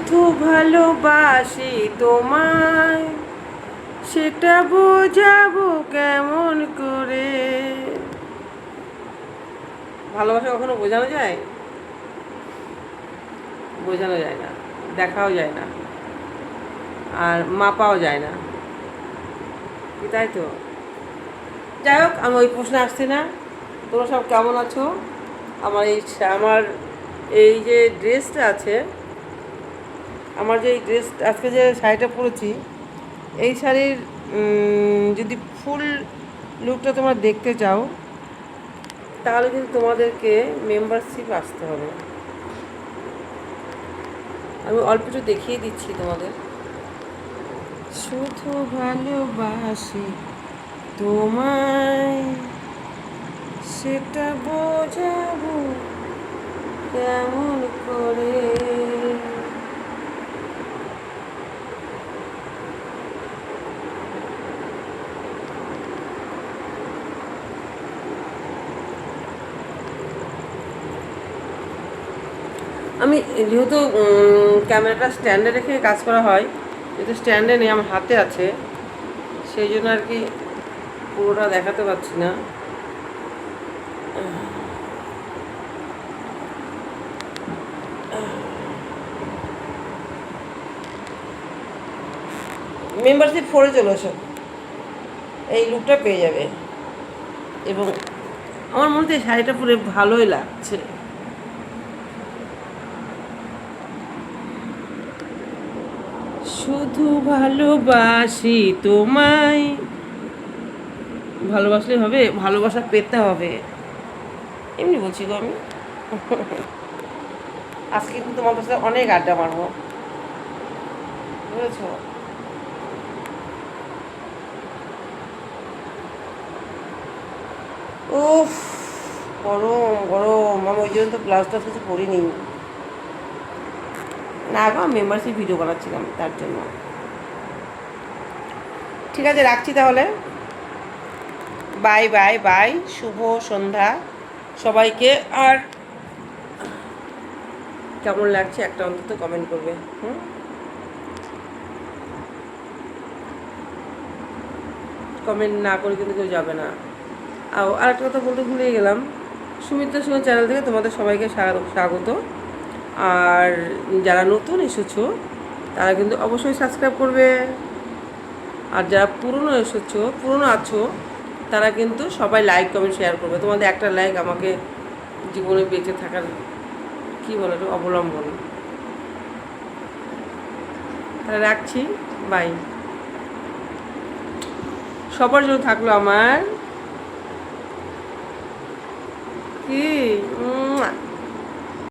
শুধু ভালোবাসি তোমায়, সেটা বোঝাবো কেমন করে। ভালোবাসা কখনো বোঝানো যায়? বোঝানো যায় না, দেখাও যায় না, আর মাপাও যায় না, তাই তো। যাই হোক, আমি ওই প্রশ্নে আসছি না। তোমরা সব কেমন আছো? আমার এই যে ড্রেসটা আছে, আমার যে এই ড্রেস, আজকে যে শাড়িটা পরেছি, এই শাড়ির যদি ফুল লুকটা তোমরা দেখতে চাও, তাহলে কিন্তু তোমাদেরকে মেম্বারশিপ আসতে হবে। আমি অল্প একটু দেখিয়ে দিচ্ছি তোমাদের। শুধু ভালোবাসি তোমায়, সেটা বোঝাবো কেমন করে। আমি যেহেতু ক্যামেরাটা স্ট্যান্ডে রেখে কাজ করা হয়, যেহেতু স্ট্যান্ডে নেই, আমার হাতে আছে, সেই জন্য আর কি পুরোটা দেখাতে পারছি না। মেম্বারশিপ ফোরে চলে এসো, এই লুকটা পেয়ে যাবে। এবং আমার মনে হয় শাড়িটা পরে ভালোই লাগছে। শুধু ভালোবাসি তোমায়, ভালোবাসলে হবে? ভালোবাসা পেতে হবে, এমনি বলছি গো আমি। আজকে কিন্তু তোমার কাছে অনেক আড্ডা মারবো, বুঝেছ? উফ, গরম গরম। আমি ওই জন্য তো ব্লাউজটা কিছু পরিনি। না গো, আমি মেম্বারশিপ ভিডিও বানাচ্ছিলাম তার জন্য। ঠিক আছে, রাখছি তাহলে। বাই বাই বাই, শুভ সন্ধ্যা সবাইকে। আর কেমন লাগছে একটা অন্তত কমেন্ট করবে। কমেন্ট না করে কিন্তু কেউ যাবে না। আর একটা কথা বলতে ভুলে গেলাম, সুমিত্রা সিংহ চ্যানেল থেকে তোমাদের সবাইকে স্বাগত। আর যারা নতুন এসেছো তারা কিন্তু অবশ্যই সাবস্ক্রাইব করবে। আর যারা পুরনো আছো, তারা কিন্তু সবাই লাইক কমেন্ট শেয়ার করবে। তোমাদের একটা লাইক আমাকে জীবনে বেঁচে থাকার কী বলে অবলম্বন। তাহলে রাখছি, বাই। সবার জন্য থাকলো আমার